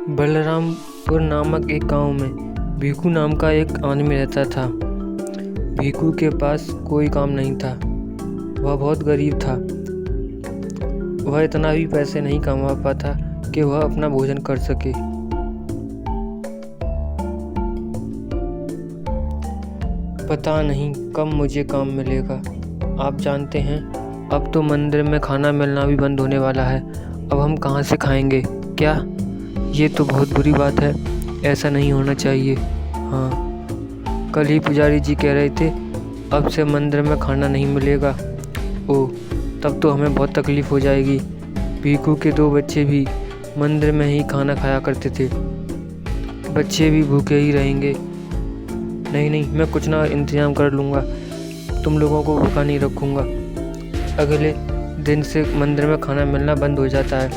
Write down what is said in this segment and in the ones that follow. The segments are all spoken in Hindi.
बलरामपुर नामक एक गांव में भीखू नाम का एक आदमी रहता था। भीखू के पास कोई काम नहीं था। वह बहुत गरीब था। वह इतना भी पैसे नहीं कमा पाता कि वह अपना भोजन कर सके। पता नहीं कब मुझे काम मिलेगा। आप जानते हैं, अब तो मंदिर में खाना मिलना भी बंद होने वाला है। अब हम कहाँ से खाएंगे? क्या ये तो बहुत बुरी बात है। ऐसा नहीं होना चाहिए। हाँ, कल ही पुजारी जी कह रहे थे अब से मंदिर में खाना नहीं मिलेगा। ओह, तब तो हमें बहुत तकलीफ़ हो जाएगी। भीखू के 2 बच्चे भी मंदिर में ही खाना खाया करते थे। बच्चे भी भूखे ही रहेंगे। नहीं, मैं कुछ ना इंतज़ाम कर लूँगा। तुम लोगों को भूखा नहीं रखूँगा। अगले दिन से मंदिर में खाना मिलना बंद हो जाता है।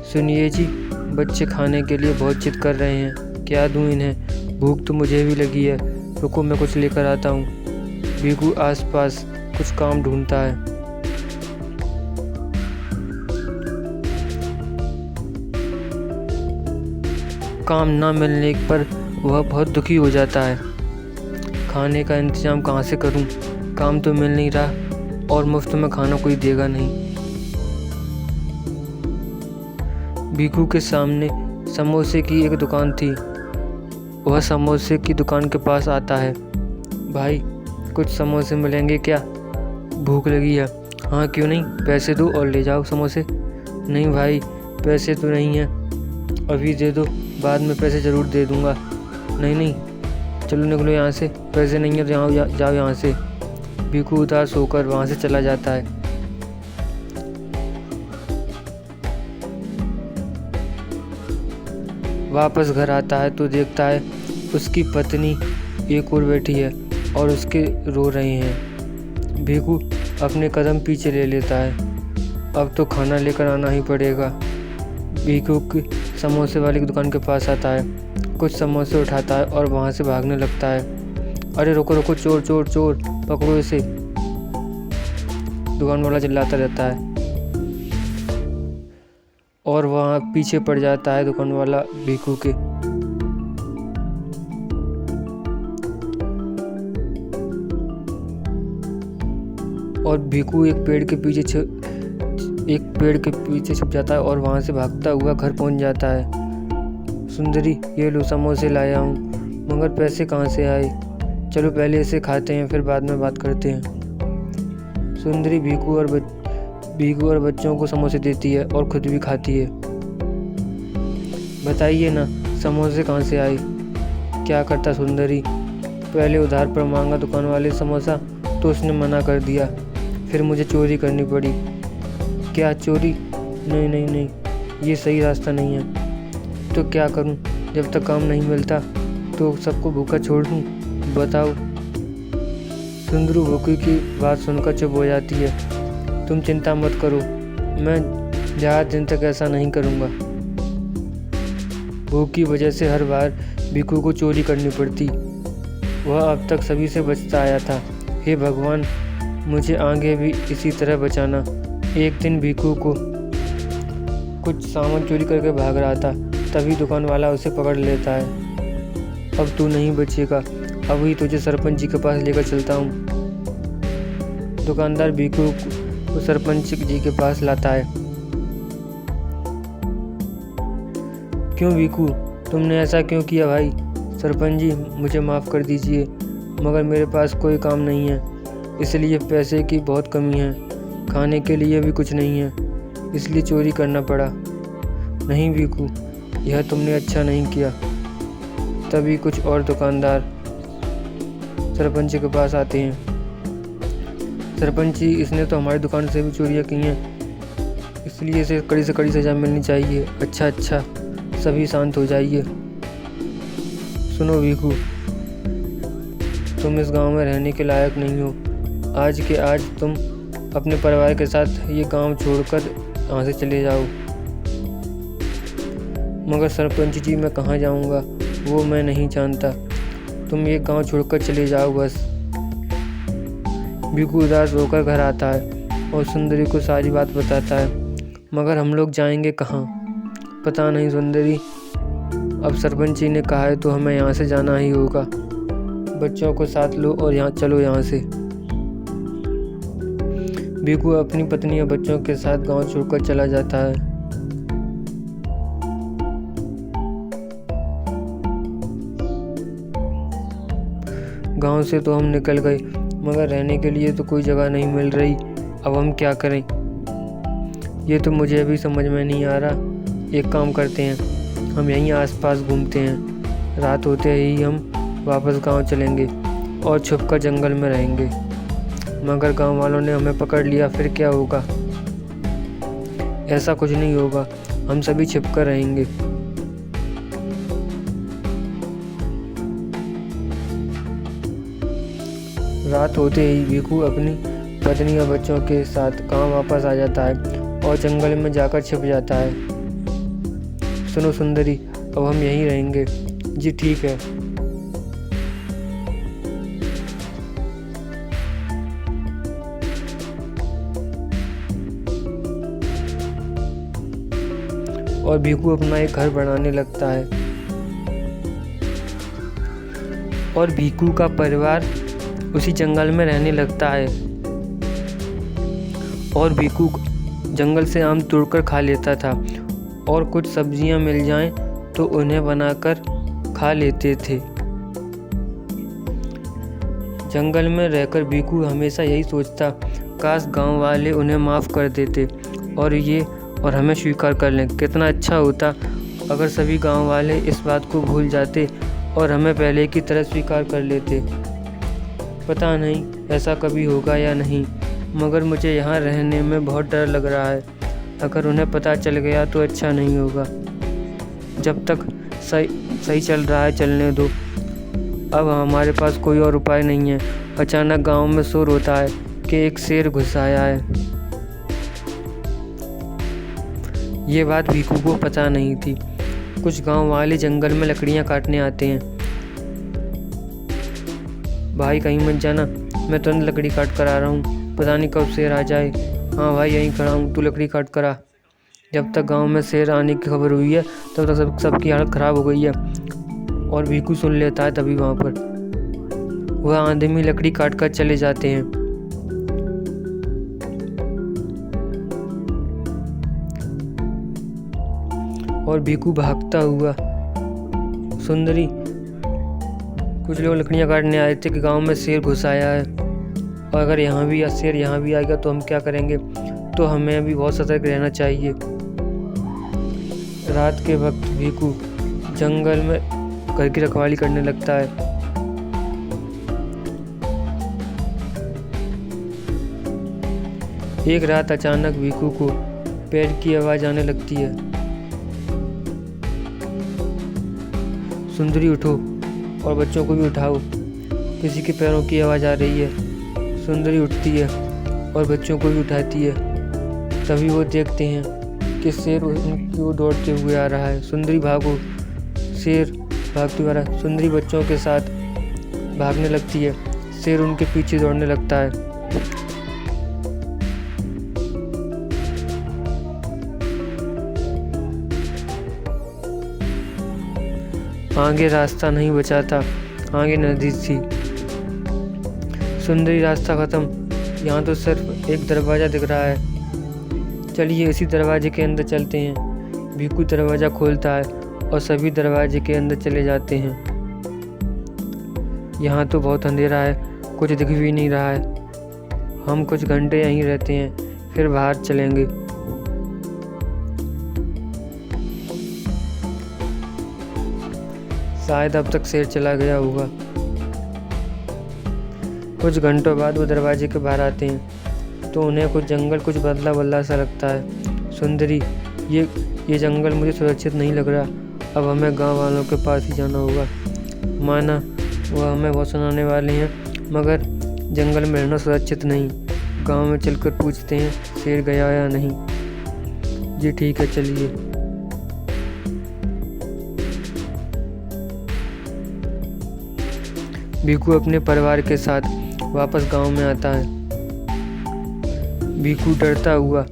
सुनिए जी, बच्चे खाने के लिए बहुत जिद कर रहे हैं। क्या दूँ इन्हें? भूख तो मुझे भी लगी है। रुको, मैं कुछ लेकर आता हूँ। भीखू आसपास कुछ काम ढूंढता है। काम ना मिलने पर वह बहुत दुखी हो जाता है। खाने का इंतज़ाम कहाँ से करूँ? काम तो मिल नहीं रहा और मुफ्त में खाना कोई देगा नहीं। भीखू के सामने समोसे की एक दुकान थी। वह समोसे की दुकान के पास आता है। भाई, कुछ समोसे मिलेंगे क्या? भूख लगी है। हाँ, क्यों नहीं, पैसे दो और ले जाओ समोसे। नहीं भाई, पैसे तो नहीं हैं। अभी दे दो, बाद में पैसे ज़रूर दे दूँगा। नहीं, चलो निकलो यहाँ से। पैसे नहीं है तो जाओ यहाँ से। भीखू उदास होकर वहाँ से चला जाता है। वापस घर आता है तो देखता है उसकी पत्नी एक ओर बैठी है और उसके रो रहे हैं। भीखू अपने कदम पीछे ले लेता है। अब तो खाना लेकर आना ही पड़ेगा। भीखू की समोसे वाली की दुकान के पास आता है, कुछ समोसे उठाता है और वहाँ से भागने लगता है। अरे रुको, चोर, पकड़ो इसे। दुकान वाला चिल्लाता रहता है और वहाँ पीछे पड़ जाता है दुकान वाला भीखू के। और भीखू एक पेड़ के पीछे छुप जाता है और वहाँ से भागता हुआ घर पहुँच जाता है। सुंदरी, ये लो समोसे लाया हूँ, मगर पैसे कहाँ से आए? चलो पहले इसे खाते हैं, फिर बाद में बात करते हैं। सुंदरी भीखू और बच्चों को समोसे देती है और खुद भी खाती है। बताइए ना, समोसे कहाँ से आए? क्या करता सुंदरी? पहले उधार पर मांगा दुकान वाले समोसा तो उसने मना कर दिया। फिर मुझे चोरी करनी पड़ी। क्या चोरी? नहीं, ये सही रास्ता नहीं है। तो क्या करूं? जब तक काम नहीं मिलता तो सबको भूखा छोड़ दूं? बताओ। सुंदरू भूखी की बात सुनकर चुप हो जाती है। तुम चिंता मत करो, मैं ज़्यादा दिन तक ऐसा नहीं करूँगा। भूख की वजह से हर बार भीखू को चोरी करनी पड़ती। वह अब तक सभी से बचता आया था। हे भगवान, मुझे आगे भी इसी तरह बचाना। एक दिन भीखू को कुछ सामान चोरी करके भाग रहा था, तभी दुकान वाला उसे पकड़ लेता है। अब तू नहीं बचेगा, अभी तुझे सरपंच जी के पास लेकर चलता हूँ। दुकानदार भीखू को सरपंच जी के पास लाता है। क्यों भीखू, तुमने ऐसा क्यों किया भाई? सरपंच जी, मुझे माफ़ कर दीजिए, मगर मेरे पास कोई काम नहीं है, इसलिए पैसे की बहुत कमी है। खाने के लिए भी कुछ नहीं है, इसलिए चोरी करना पड़ा। नहीं भीखू, यह तुमने अच्छा नहीं किया। तभी कुछ और दुकानदार सरपंच के पास आते हैं। सरपंच जी, इसने तो हमारी दुकान से भी चोरियाँ की हैं, इसलिए इसे कड़ी से कड़ी सज़ा मिलनी चाहिए। अच्छा, सभी शांत हो जाइए। सुनो भीखू, तुम इस गांव में रहने के लायक नहीं हो। आज के आज तुम अपने परिवार के साथ ये गांव छोड़कर यहाँ से चले जाओ। मगर सरपंच जी, मैं कहाँ जाऊँगा? वो मैं नहीं जानता। तुम ये गांव छोड़कर चले जाओ बस। भीखू उदास होकर घर आता है और सुंदरी को सारी बात बताता है। मगर हम लोग जाएंगे कहाँ? पता नहीं सुंदरी, अब सरपंच जी ने कहा है तो हमें यहाँ से जाना ही होगा। बच्चों को साथ लो और यहाँ चलो यहाँ से। भीकू अपनी पत्नी और बच्चों के साथ गांव छोड़कर चला जाता है। गांव से तो हम निकल गए, मगर रहने के लिए तो कोई जगह नहीं मिल रही। अब हम क्या करें, ये तो मुझे अभी समझ में नहीं आ रहा। एक काम करते हैं, हम यहीं आसपास घूमते हैं। रात होते ही हम वापस गांव चलेंगे और छुपकर जंगल में रहेंगे। मगर गांव वालों ने हमें पकड़ लिया, फिर क्या होगा? ऐसा कुछ नहीं होगा, हम सभी छिपकर रहेंगे। रात होते ही भीकू अपनी पत्नी और बच्चों के साथ गांव वापस आ जाता है और जंगल में जाकर छिप जाता है। सुनो सुंदरी, अब हम यहीं रहेंगे। जी ठीक है। और भीकू अपना एक घर बनाने लगता है और भीकू का परिवार उसी जंगल में रहने लगता है। और भीकू जंगल से आम तोड़कर खा लेता था और कुछ सब्जियां मिल जाएं तो उन्हें बनाकर खा लेते थे। जंगल में रहकर भीकू हमेशा यही सोचता, काश गांव वाले उन्हें माफ़ कर देते और हमें स्वीकार कर लें। कितना अच्छा होता अगर सभी गांव वाले इस बात को भूल जाते और हमें पहले की तरह स्वीकार कर लेते। पता नहीं ऐसा कभी होगा या नहीं, मगर मुझे यहाँ रहने में बहुत डर लग रहा है। अगर उन्हें पता चल गया तो अच्छा नहीं होगा। जब तक सही चल रहा है चलने दो। अब हमारे पास कोई और उपाय नहीं है। अचानक गांव में शोर होता है कि एक शेर घुस आया है। ये बात भीकू को पता नहीं थी। कुछ गांव वाले जंगल में लकड़ियां काटने आते हैं। भाई कहीं मत जाना, मैं तुरंत लकड़ी काट कर आ रहा हूँ, पता नहीं कब शेर आ जाए। हाँ भाई यहीं खड़ा हूँ, तू लकड़ी काट कर आ। जब तक गांव में शेर आने की खबर हुई है तब तक सबकी हालत ख़राब हो गई है। और भीकू सुन लेता है तभी वहाँ पर वह आदमी लकड़ी काट कर चले जाते हैं। और भीकू भागता हुआ, सुंदरी कुछ लोग लकड़ियाँ काटने आए थे कि गांव में शेर घुस आया है और अगर शेर यहाँ भी आएगा तो हम क्या करेंगे? तो हमें भी बहुत सतर्क रहना चाहिए। रात के वक्त भीकू जंगल में घर की रखवाली करने लगता है। एक रात अचानक भीकू को पैर की आवाज़ आने लगती है। सुंदरी उठो और बच्चों को भी उठाओ, किसी के पैरों की आवाज़ आ रही है। सुंदरी उठती है और बच्चों को भी उठाती है। तभी वो देखते हैं कि शेर उनकी ओर दौड़ते हुए आ रहा है। सुंदरी भागो, शेर भागते हुए आ रहा है। सुंदरी बच्चों के साथ भागने लगती है। शेर उनके पीछे दौड़ने लगता है। आगे रास्ता नहीं बचा था, आगे नदी थी। सुंदरी रास्ता ख़त्म, यहाँ तो सिर्फ एक दरवाज़ा दिख रहा है। चलिए इसी दरवाजे के अंदर चलते हैं। भीकू दरवाज़ा खोलता है और सभी दरवाजे के अंदर चले जाते हैं। यहाँ तो बहुत अंधेरा है, कुछ दिख भी नहीं रहा है। हम कुछ घंटे यहीं रहते हैं, फिर बाहर चलेंगे। शायद अब तक शेर चला गया होगा। कुछ घंटों बाद वो दरवाजे के बाहर आते हैं तो उन्हें कुछ बदला बदला सा लगता है। सुंदरी, ये जंगल मुझे सुरक्षित नहीं लग रहा। अब हमें गांव वालों के पास ही जाना होगा। माना वह हमें बहुत सुनाने वाले हैं, मगर जंगल में रहना सुरक्षित नहीं। गांव में चलकर पूछते हैं शेर गया या नहीं। जी ठीक है, चलिए। भीकू अपने परिवार के साथ वापस गांव में आता है। भीकू डरता हुआ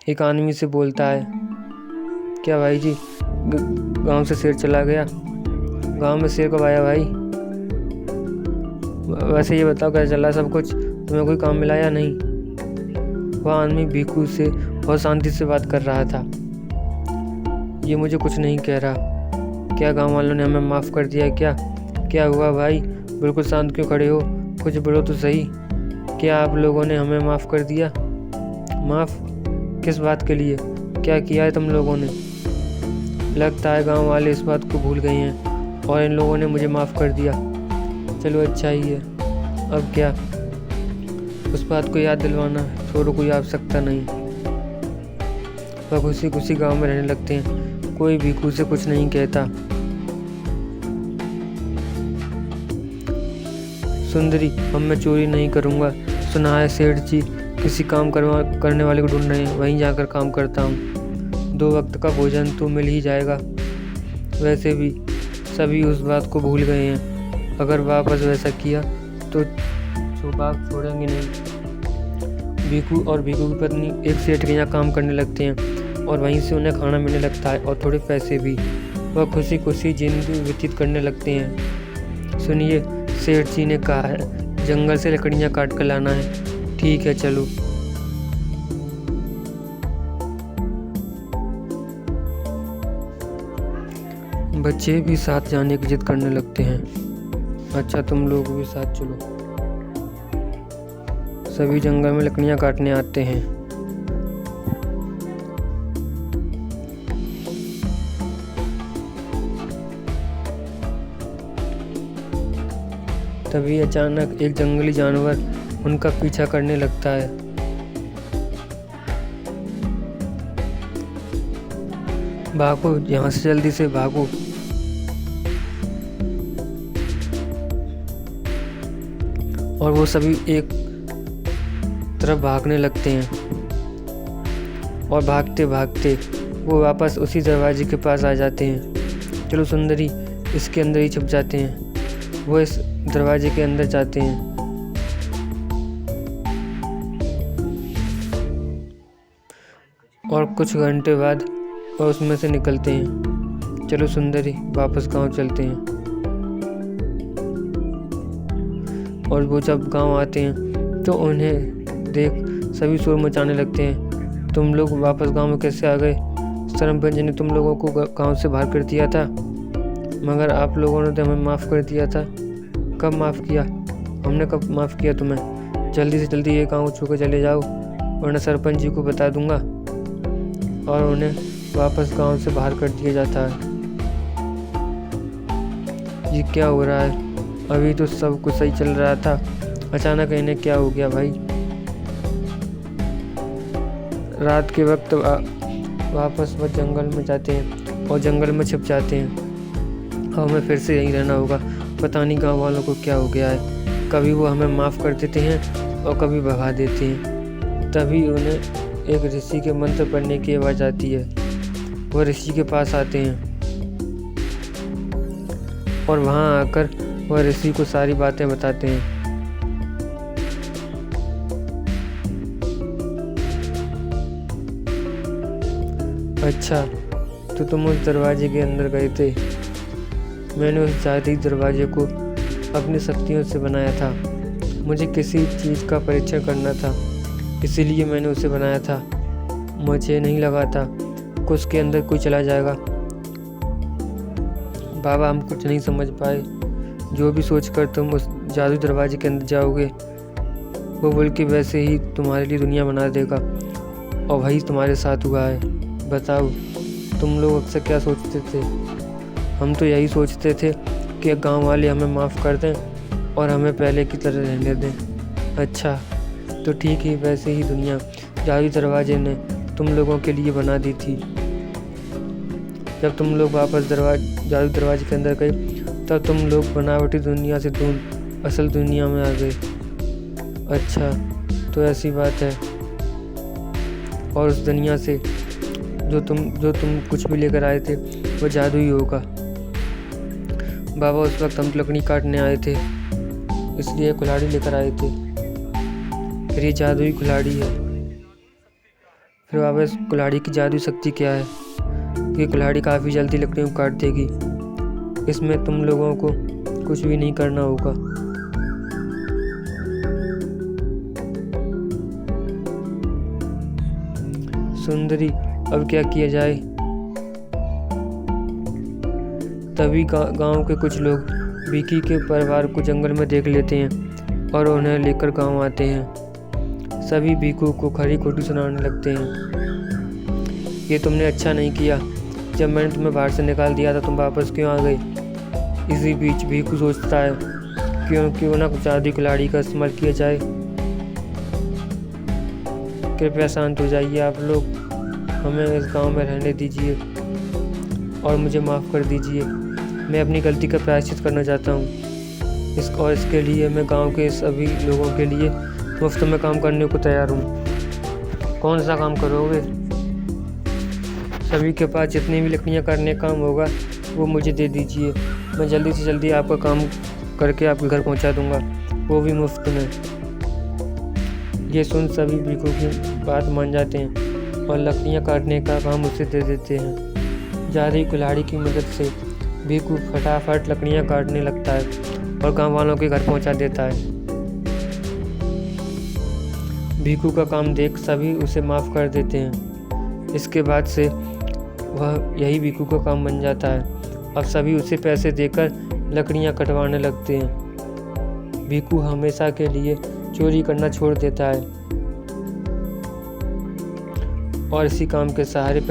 एक आदमी से बोलता है, क्या भाई जी, गांव से शेर चला गया। गांव में शेर कब आया भाई? वैसे ये बताओ क्या चला सब कुछ? तुम्हें कोई काम मिला या नहीं? वह आदमी भीखू से बहुत शांति से बात कर रहा था। ये मुझे कुछ नहीं कह रहा। क्या गांव वालों ने हमें माफ़ कर दिया क्या? क्या हुआ भाई? बिल्कुल शांत क्यों खड़े हो? कुछ बोलो तो सही। क्या आप लोगों ने हमें माफ़ कर दिया? माफ़? किस बात के लिए? क्या किया है तुम लोगों ने? लगता है गांव वाले इस बात को भूल गए हैं और इन लोगों ने मुझे माफ़ कर दिया। चलो अच्छा ही है। अब क्या? उस बात को याद दिलवाना छोड़ो, कोई आवश्यकता नहीं। वह खुशी खुशी गांव में रहने लगते हैं। कोई भीखू से कुछ नहीं कहता। सुंदरी, अब मैं चोरी नहीं करूँगा। सुना है सेठ जी किसी काम करने वाले को ढूंढ रहे हैं, वहीं जाकर काम करता हूँ। 2 वक्त का भोजन तो मिल ही जाएगा। वैसे भी सभी उस बात को भूल गए हैं। अगर वापस वैसा किया तो बात छोड़ेंगे नहीं। भीखू और भीखू की पत्नी एक सेठ के यहाँ काम करने लगते हैं और वहीं से उन्हें खाना मिलने लगता है और थोड़े पैसे भी। वह खुशी खुशी जिंदगी व्यतीत करने लगते हैं। सुनिए, सेठ जी ने कहा है जंगल से लकड़ियाँ काट कर लाना है। ठीक है चलो। बच्चे भी साथ जाने की जिद करने लगते हैं। अच्छा, तुम लोग भी साथ चलो। सभी जंगल में लकड़ियाँ काटने आते हैं। तभी अचानक एक जंगली जानवर उनका पीछा करने लगता है। भागो यहाँ से, जल्दी से भागो। और वो सभी एक तरफ भागने लगते हैं और भागते भागते वो वापस उसी दरवाजे के पास आ जाते हैं। चलो सुंदरी, इसके अंदर ही छुप जाते हैं। वो इस दरवाजे के अंदर जाते हैं और कुछ घंटे बाद वो उसमें से निकलते हैं। चलो सुंदरी, वापस गांव चलते हैं। और वो जब गांव आते हैं तो उन्हें देख सभी शोर मचाने लगते हैं। तुम लोग वापस गांव में कैसे आ गए? सरपंच ने तुम लोगों को गांव से बाहर कर दिया था, मगर आप लोगों ने तो हमें माफ़ कर दिया था। कब माफ़ किया? हमने कब माफ़ किया तुम्हें? जल्दी से जल्दी ये गांव छोड़ कर चले जाओ, वरना सरपंच जी को बता दूंगा। और उन्हें वापस गांव से बाहर कर दिया जाता है। ये क्या हो रहा है? अभी तो सब कुछ सही चल रहा था, अचानक इन्हें क्या हो गया भाई? रात के वक्त वापस वह जंगल में जाते हैं और जंगल में छिप जाते हैं। अब हमें फिर से यहीं रहना होगा। पता नहीं गांव वालों को क्या हो गया है। कभी वो हमें माफ़ कर देते हैं और कभी भगा देते हैं। तभी उन्हें एक ऋषि के मंत्र पढ़ने की आवाज़ आती है। वह ऋषि के पास आते हैं और वहाँ आकर वह ऋषि को सारी बातें बताते हैं। अच्छा, तो तुम उस दरवाजे के अंदर गए थे। मैंने उस जादुई दरवाजे को अपनी शक्तियों से बनाया था। मुझे किसी चीज़ का परीक्षण करना था, इसीलिए मैंने उसे बनाया था। मुझे नहीं लगा था कि उसके अंदर कोई चला जाएगा। बाबा, हम कुछ नहीं समझ पाए। जो भी सोचकर तुम उस जादुई दरवाजे के अंदर जाओगे, वो बल्कि वैसे ही तुम्हारे लिए दुनिया बना देगा, और वही तुम्हारे साथ हुआ है। बताओ, तुम लोग अक्सर क्या सोचते थे? हम तो यही सोचते थे कि गांव वाले हमें माफ़ कर दें और हमें पहले की तरह रहने दें। अच्छा, तो ठीक ही वैसे ही दुनिया जादुई दरवाजे ने तुम लोगों के लिए बना दी थी। जब तुम लोग वापस जादुई दरवाजे के अंदर गए, तब तुम लोग बनावटी दुनिया से दूर असल दुनिया में आ गए। अच्छा, तो ऐसी बात है। और उस दुनिया से जो तुम कुछ भी लेकर आए थे, वो जादू ही होगा। बाबा, उस वक्त हम लकड़ी काटने आए थे, इसलिए कुल्हाड़ी लेकर आए थे। फिर ये जादुई कुल्हाड़ी है। फिर बाबा, इस कुल्हाड़ी की जादुई शक्ति क्या है? कि कुल्हाड़ी काफ़ी जल्दी लकड़ियों को काट देगी। इसमें तुम लोगों को कुछ भी नहीं करना होगा। सुंदरी, अब क्या किया जाए? तभी गांव के कुछ लोग विकी के परिवार को जंगल में देख लेते हैं और उन्हें लेकर गांव आते हैं। सभी भीकू को खरी खोटी सुनाने लगते हैं। ये तुमने अच्छा नहीं किया। जब मैंने तुम्हें बाहर से निकाल दिया था तुम वापस क्यों आ गए? इसी बीच भीकू सोचता है क्यों ना कुछ आदि कुल्हाड़ी का इस्तेमाल किया जाए। कृपया शांत हो जाइए आप लोग, हमें इस गांव में रहने दीजिए और मुझे माफ़ कर दीजिए। मैं अपनी गलती का प्रायश्चित करना चाहता हूँ। इसके लिए मैं गांव के सभी लोगों के लिए मुफ्त में काम करने को तैयार हूँ। कौन सा काम करोगे? सभी के पास जितनी भी लकड़ियाँ काटने का काम होगा वो मुझे दे दीजिए। मैं जल्दी से जल्दी आपका काम करके आपके घर पहुँचा दूँगा, वो भी मुफ्त में। ये सुन सभी भीकू की बात मान जाते हैं और लकड़ियाँ काटने का काम उसे दे देते हैं। जादुई कुल्हाड़ी की मदद से भीकू फटाफट लकड़ियाँ काटने लगता है और गांव वालों के घर पहुंचा देता है। भीकू का काम देख सभी उसे माफ़ कर देते हैं। इसके बाद से वह यही भीकू का काम बन जाता है। अब सभी उसे पैसे देकर लकड़ियाँ कटवाने लगते हैं। भीकू हमेशा के लिए चोरी करना छोड़ देता है और इसी काम के सहारे